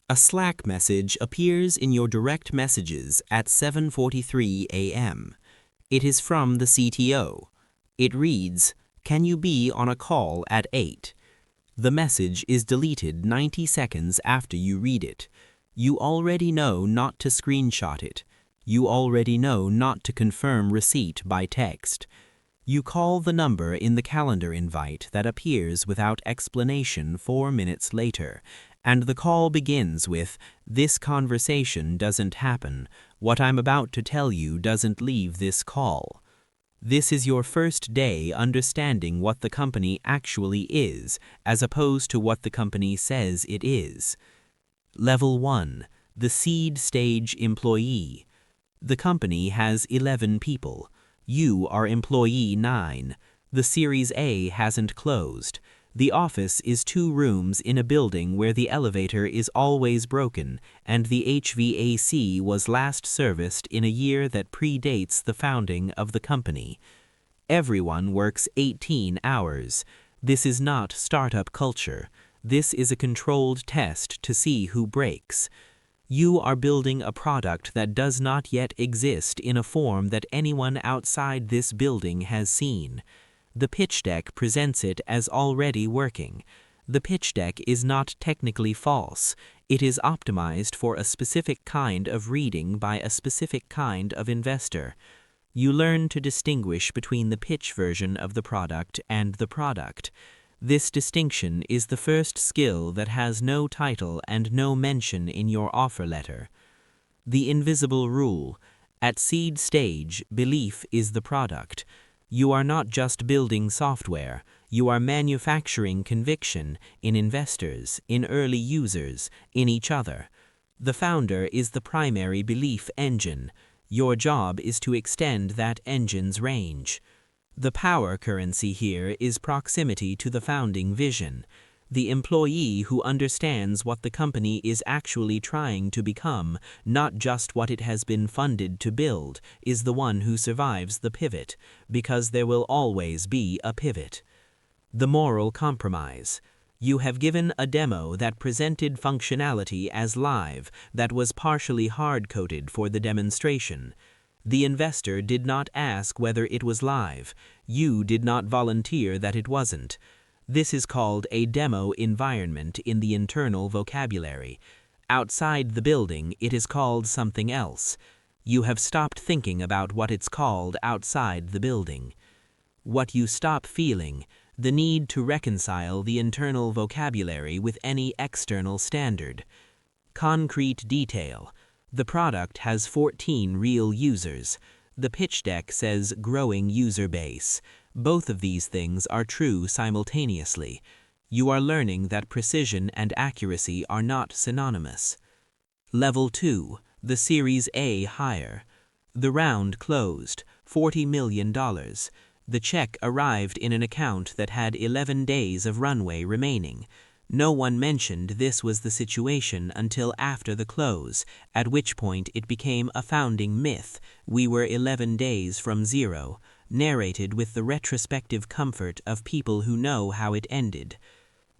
A Slack message appears in your direct messages at 7:43 a.m. It is from the CTO. It reads, "Can you be on a call at 8?" The message is deleted 90 seconds after you read it. You already know not to screenshot it. You already know not to confirm receipt by text. You call the number in the calendar invite that appears without explanation 4 minutes later, and the call begins with, "This conversation doesn't happen. What I'm about to tell you doesn't leave this call." This is your first day understanding what the company actually is, as opposed to what the company says it is. Level 1. The Seed Stage Employee. The company has 11 people. You are employee 9. The Series A hasn't closed. The office is 2 rooms in a building where the elevator is always broken, and the HVAC was last serviced in a year that predates the founding of the company. Everyone works 18 hours. This is not startup culture. This is a controlled test to see who breaks. You are building a product that does not yet exist in a form that anyone outside this building has seen. The pitch deck presents it as already working. The pitch deck is not technically false. It is optimized for a specific kind of reading by a specific kind of investor. You learn to distinguish between the pitch version of the product and the product. This distinction is the first skill that has no title and no mention in your offer letter. The invisible rule. At seed stage, belief is the product. You are not just building software. You are manufacturing conviction in investors, in early users, in each other. The founder is the primary belief engine. Your job is to extend that engine's range. The power currency here is proximity to the founding vision. The employee who understands what the company is actually trying to become, not just what it has been funded to build, is the one who survives the pivot, because there will always be a pivot. The moral compromise. You have given a demo that presented functionality as live, that was partially hard-coded for the demonstration. The investor did not ask whether it was live. You did not volunteer that it wasn't. This is called a demo environment in the internal vocabulary. Outside the building, it is called something else. You have stopped thinking about what it's called outside the building. What you stop feeling, the need to reconcile the internal vocabulary with any external standard. Concrete detail. The product has 14 real users. The pitch deck says growing user base. Both of these things are true simultaneously. You are learning that precision and accuracy are not synonymous. Level 2. The Series A hire. The round closed, $40 million. The check arrived in an account that had 11 days of runway remaining. No one mentioned this was the situation until after the close, at which point it became a founding myth. We were 11 days from zero, narrated with the retrospective comfort of people who know how it ended.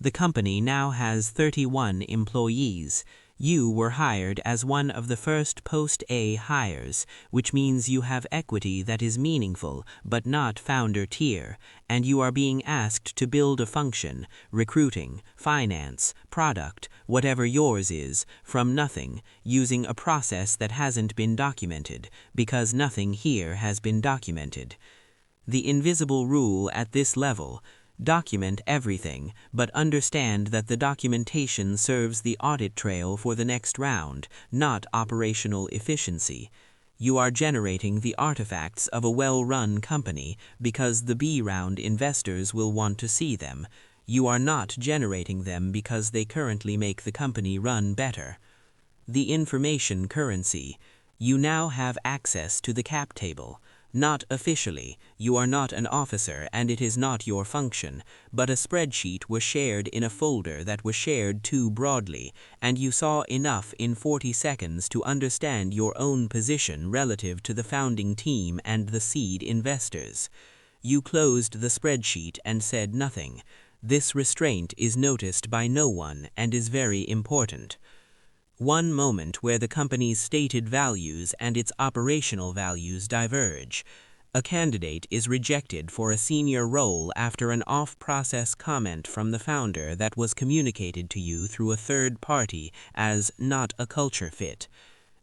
The company now has 31 employees. You were hired as one of the first post-A hires, which means you have equity that is meaningful but not founder tier, and you are being asked to build a function, recruiting, finance, product, whatever yours is, from nothing, using a process that hasn't been documented, because nothing here has been documented. The invisible rule at this level: document everything, but understand that the documentation serves the audit trail for the next round, not operational efficiency. You are generating the artifacts of a well-run company because the B-round investors will want to see them. You are not generating them because they currently make the company run better. The information currency. You now have access to the cap table. Not officially, you are not an officer and it is not your function, but a spreadsheet was shared in a folder that was shared too broadly, and you saw enough in 40 seconds to understand your own position relative to the founding team and the seed investors. You closed the spreadsheet and said nothing. This restraint is noticed by no one and is very important. One moment where the company's stated values and its operational values diverge. A candidate is rejected for a senior role after an off-process comment from the founder that was communicated to you through a third party as not a culture fit.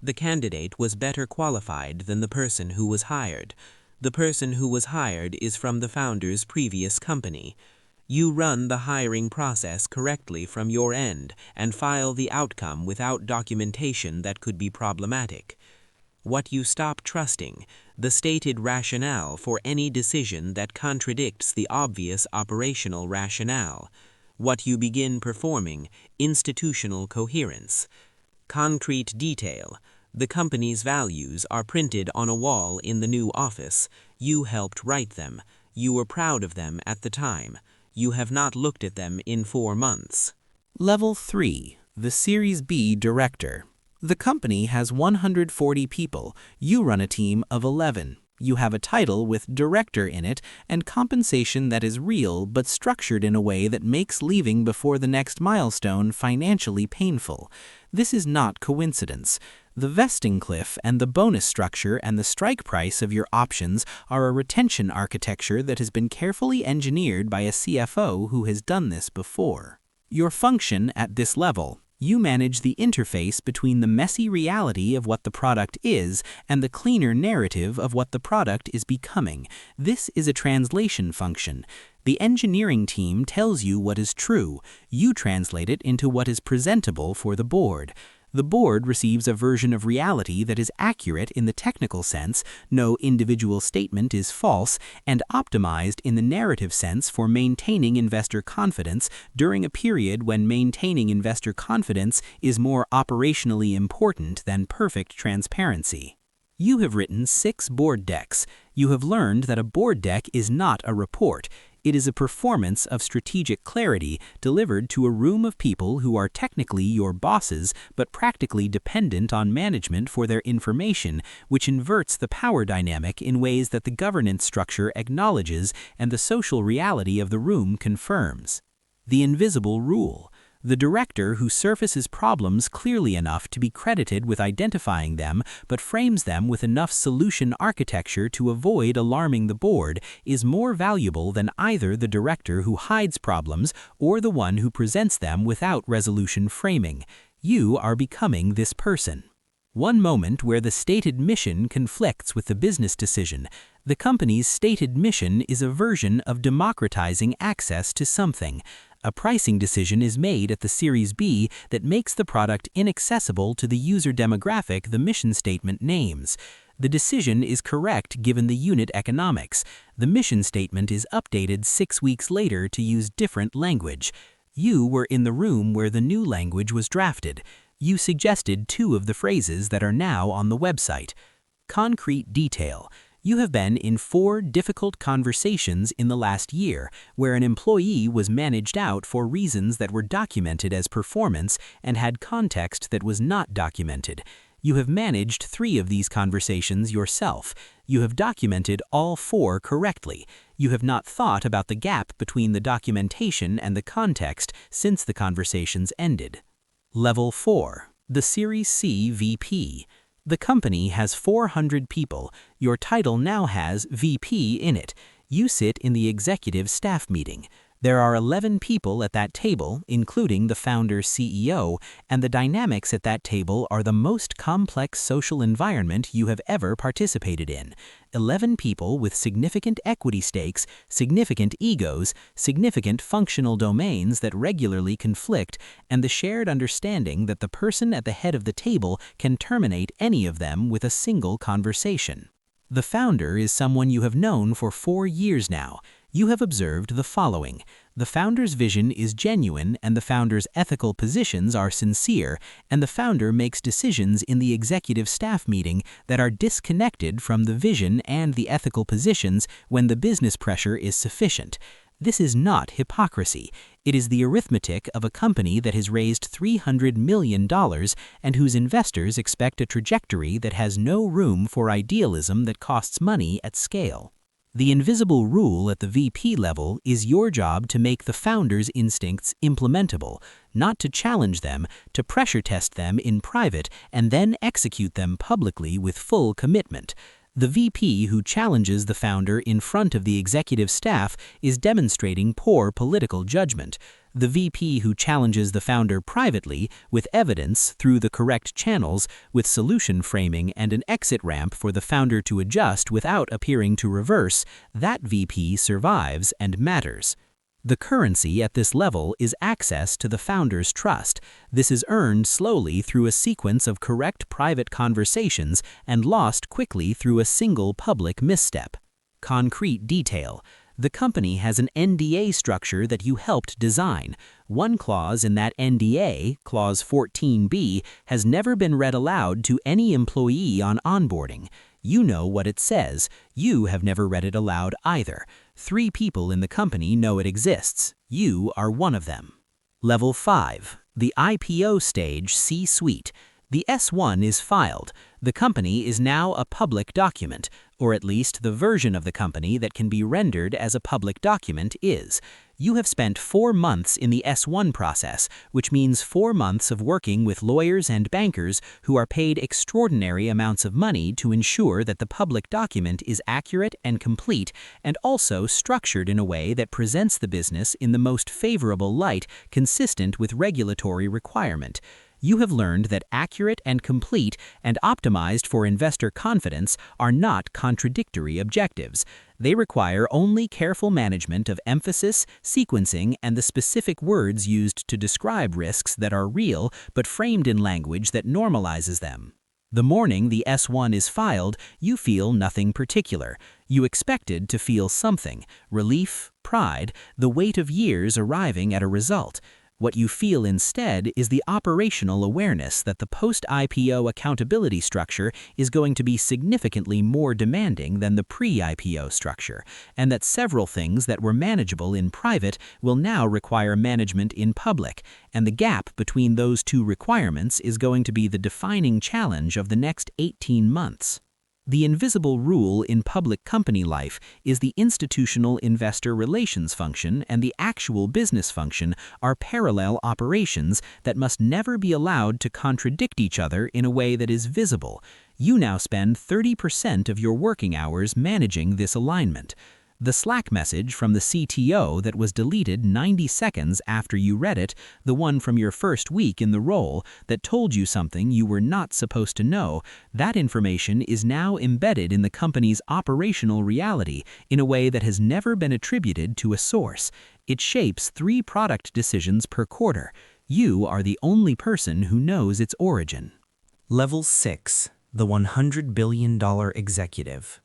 The candidate was better qualified than the person who was hired. The person who was hired is from the founder's previous company. You run the hiring process correctly from your end and file the outcome without documentation that could be problematic. What you stop trusting, the stated rationale for any decision that contradicts the obvious operational rationale. What you begin performing, institutional coherence. Concrete detail. The company's values are printed on a wall in the new office. You helped write them. You were proud of them at the time. You have not looked at them in 4 months. Level 3. The Series B Director. The company has 140 people. You run a team of 11. You have a title with Director in it and compensation that is real but structured in a way that makes leaving before the next milestone financially painful. This is not coincidence. The vesting cliff and the bonus structure and the strike price of your options are a retention architecture that has been carefully engineered by a CFO who has done this before. Your function at this level. You manage the interface between the messy reality of what the product is and the cleaner narrative of what the product is becoming. This is a translation function. The engineering team tells you what is true. You translate it into what is presentable for the board. The board receives a version of reality that is accurate in the technical sense, no individual statement is false, and optimized in the narrative sense for maintaining investor confidence during a period when maintaining investor confidence is more operationally important than perfect transparency. You have written 6 board decks. You have learned that a board deck is not a report. It is a performance of strategic clarity delivered to a room of people who are technically your bosses but practically dependent on management for their information, which inverts the power dynamic in ways that the governance structure acknowledges and the social reality of the room confirms. The invisible rule. The director who surfaces problems clearly enough to be credited with identifying them but frames them with enough solution architecture to avoid alarming the board is more valuable than either the director who hides problems or the one who presents them without resolution framing. You are becoming this person. One moment where the stated mission conflicts with the business decision. The company's stated mission is a version of democratizing access to something. A pricing decision is made at the Series B that makes the product inaccessible to the user demographic the mission statement names. The decision is correct given the unit economics. The mission statement is updated 6 weeks later to use different language. You were in the room where the new language was drafted. You suggested 2 of the phrases that are now on the website. Concrete detail. You have been in 4 difficult conversations in the last year where an employee was managed out for reasons that were documented as performance and had context that was not documented. You have managed 3 of these conversations yourself. You have documented all 4 correctly. You have not thought about the gap between the documentation and the context since the conversations ended. Level 4. The Series C VP. The company has 400 people. Your title now has VP in it. You sit in the executive staff meeting. There are 11 people at that table, including the founder CEO, and the dynamics at that table are the most complex social environment you have ever participated in. 11 people with significant equity stakes, significant egos, significant functional domains that regularly conflict, and the shared understanding that the person at the head of the table can terminate any of them with a single conversation. The founder is someone you have known for 4 years now. You have observed the following. The founder's vision is genuine and the founder's ethical positions are sincere, and the founder makes decisions in the executive staff meeting that are disconnected from the vision and the ethical positions when the business pressure is sufficient. This is not hypocrisy. It is the arithmetic of a company that has raised $300 million and whose investors expect a trajectory that has no room for idealism that costs money at scale. The invisible rule at the VP level is your job to make the founder's instincts implementable, not to challenge them, to pressure test them in private, and then execute them publicly with full commitment. The VP who challenges the founder in front of the executive staff is demonstrating poor political judgment. The VP who challenges the founder privately, with evidence through the correct channels, with solution framing and an exit ramp for the founder to adjust without appearing to reverse, that VP survives and matters. The currency at this level is access to the founder's trust. This is earned slowly through a sequence of correct private conversations and lost quickly through a single public misstep. Concrete detail. The company has an NDA structure that you helped design. One clause in that NDA, Clause 14B, has never been read aloud to any employee on onboarding. You know what it says. You have never read it aloud either. 3 people in the company know it exists. You are one of them. Level 5. The IPO stage C-suite. The S-1 is filed. The company is now a public document, or at least the version of the company that can be rendered as a public document is. You have spent 4 months in the S-1 process, which means 4 months of working with lawyers and bankers who are paid extraordinary amounts of money to ensure that the public document is accurate and complete, and also structured in a way that presents the business in the most favorable light consistent with regulatory requirement. You have learned that accurate and complete and optimized for investor confidence are not contradictory objectives. They require only careful management of emphasis, sequencing, and the specific words used to describe risks that are real but framed in language that normalizes them. The morning the S-1 is filed, you feel nothing particular. You expected to feel something: relief, pride, the weight of years arriving at a result. What you feel instead is the operational awareness that the post-IPO accountability structure is going to be significantly more demanding than the pre-IPO structure, and that several things that were manageable in private will now require management in public, and the gap between those two requirements is going to be the defining challenge of the next 18 months. The invisible rule in public company life is the institutional investor relations function and the actual business function are parallel operations that must never be allowed to contradict each other in a way that is visible. You now spend 30% of your working hours managing this alignment. The Slack message from the CTO that was deleted 90 seconds after you read it, the one from your first week in the role that told you something you were not supposed to know, that information is now embedded in the company's operational reality in a way that has never been attributed to a source. It shapes 3 product decisions per quarter. You are the only person who knows its origin. Level 6. The $100 billion executive.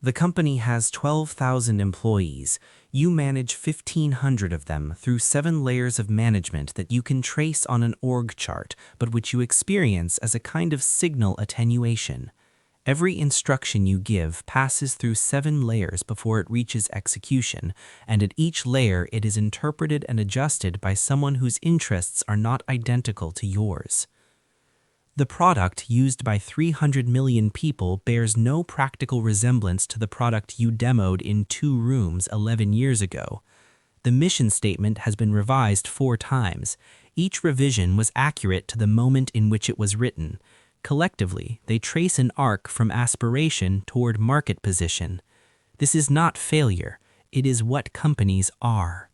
The company has 12,000 employees. You manage 1,500 of them through 7 layers of management that you can trace on an org chart, but which you experience as a kind of signal attenuation. Every instruction you give passes through 7 layers before it reaches execution, and at each layer it is interpreted and adjusted by someone whose interests are not identical to yours. The product used by 300 million people bears no practical resemblance to the product you demoed in 2 rooms 11 years ago. The mission statement has been revised 4 times. Each revision was accurate to the moment in which it was written. Collectively, they trace an arc from aspiration toward market position. This is not failure. It is what companies are.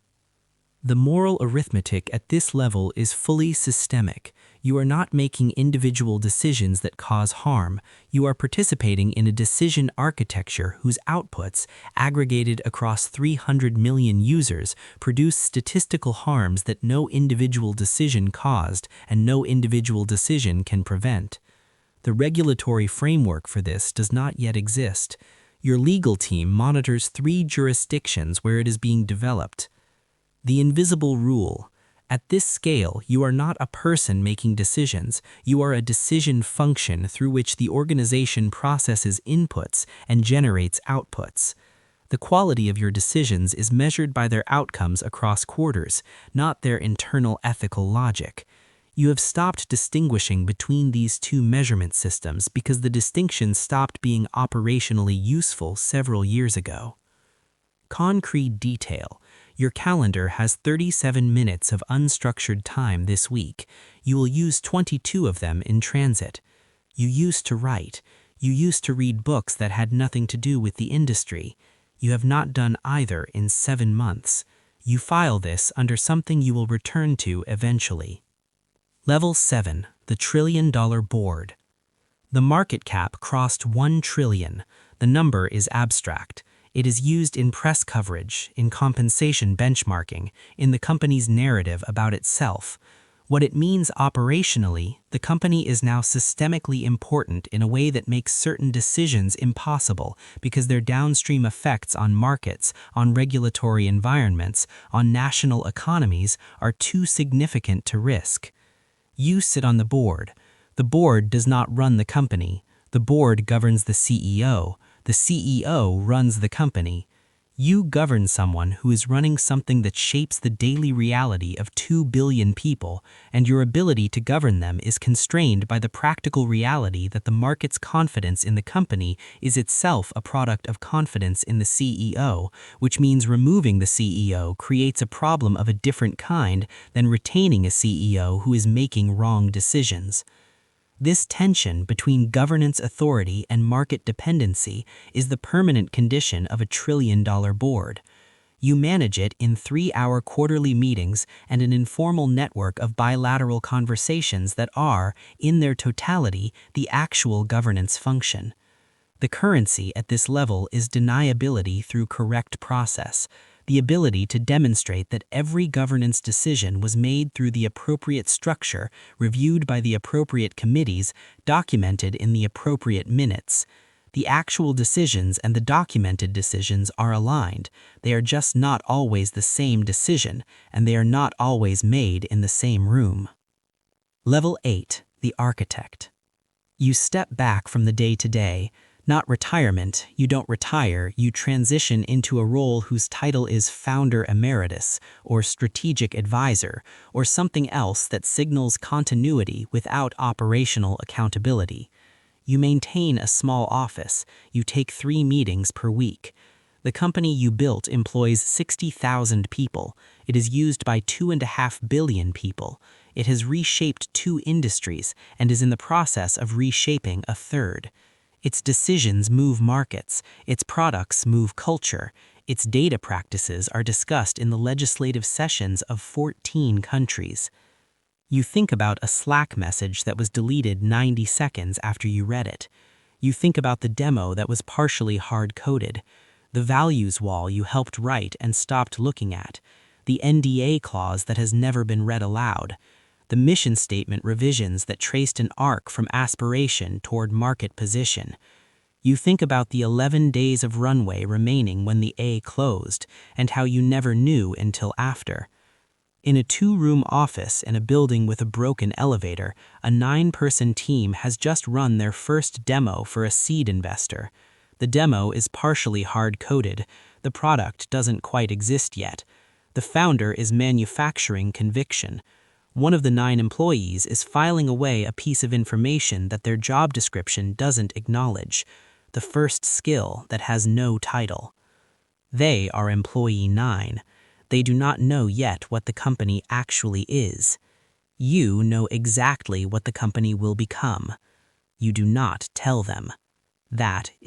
The moral arithmetic at this level is fully systemic. You are not making individual decisions that cause harm. You are participating in a decision architecture whose outputs, aggregated across 300 million users, produce statistical harms that no individual decision caused and no individual decision can prevent. The regulatory framework for this does not yet exist. Your legal team monitors 3 jurisdictions where it is being developed. The invisible rule. At this scale, you are not a person making decisions. You are a decision function through which the organization processes inputs and generates outputs. The quality of your decisions is measured by their outcomes across quarters, not their internal ethical logic. You have stopped distinguishing between these two measurement systems because the distinction stopped being operationally useful several years ago. Concrete detail. Your calendar has 37 minutes of unstructured time this week. You will use 22 of them in transit. You used to write. You used to read books that had nothing to do with the industry. You have not done either in 7 months. You file this under something you will return to eventually. Level 7. The Trillion-Dollar Board. The market cap crossed 1 trillion. The number is abstract. It is used in press coverage, in compensation benchmarking, in the company's narrative about itself. What it means operationally, the company is now systemically important in a way that makes certain decisions impossible because their downstream effects on markets, on regulatory environments, on national economies are too significant to risk. You sit on the board. The board does not run the company. The board governs the CEO. The CEO runs the company. You govern someone who is running something that shapes the daily reality of 2 billion people, and your ability to govern them is constrained by the practical reality that the market's confidence in the company is itself a product of confidence in the CEO, which means removing the CEO creates a problem of a different kind than retaining a CEO who is making wrong decisions. This tension between governance authority and market dependency is the permanent condition of a trillion-dollar board. You manage it in 3-hour quarterly meetings and an informal network of bilateral conversations that are, in their totality, the actual governance function. The currency at this level is deniability through correct process, the ability to demonstrate that every governance decision was made through the appropriate structure, reviewed by the appropriate committees, documented in the appropriate minutes. The actual decisions and the documented decisions are aligned. They are just not always the same decision, and they are not always made in the same room. Level 8. The Architect. You step back from the day-to-day. Not retirement, you don't retire, you transition into a role whose title is Founder Emeritus, or Strategic Advisor, or something else that signals continuity without operational accountability. You maintain a small office, you take 3 meetings per week. The company you built employs 60,000 people. It is used by 2.5 billion people. It has reshaped 2 industries and is in the process of reshaping a 3rd. Its decisions move markets, its products move culture, its data practices are discussed in the legislative sessions of 14 countries. You think about a Slack message that was deleted 90 seconds after you read it. You think about the demo that was partially hard-coded, the values wall you helped write and stopped looking at, the NDA clause that has never been read aloud, the mission statement revisions that traced an arc from aspiration toward market position. You think about the 11 days of runway remaining when the A closed, and how you never knew until after. In a 2-room office in a building with a broken elevator, a 9-person team has just run their first demo for a seed investor. The demo is partially hard-coded. The product doesn't quite exist yet. The founder is manufacturing conviction. One of the 9 employees is filing away a piece of information that their job description doesn't acknowledge, the first skill that has no title. They are employee 9. They do not know yet what the company actually is. You know exactly what the company will become. You do not tell them. That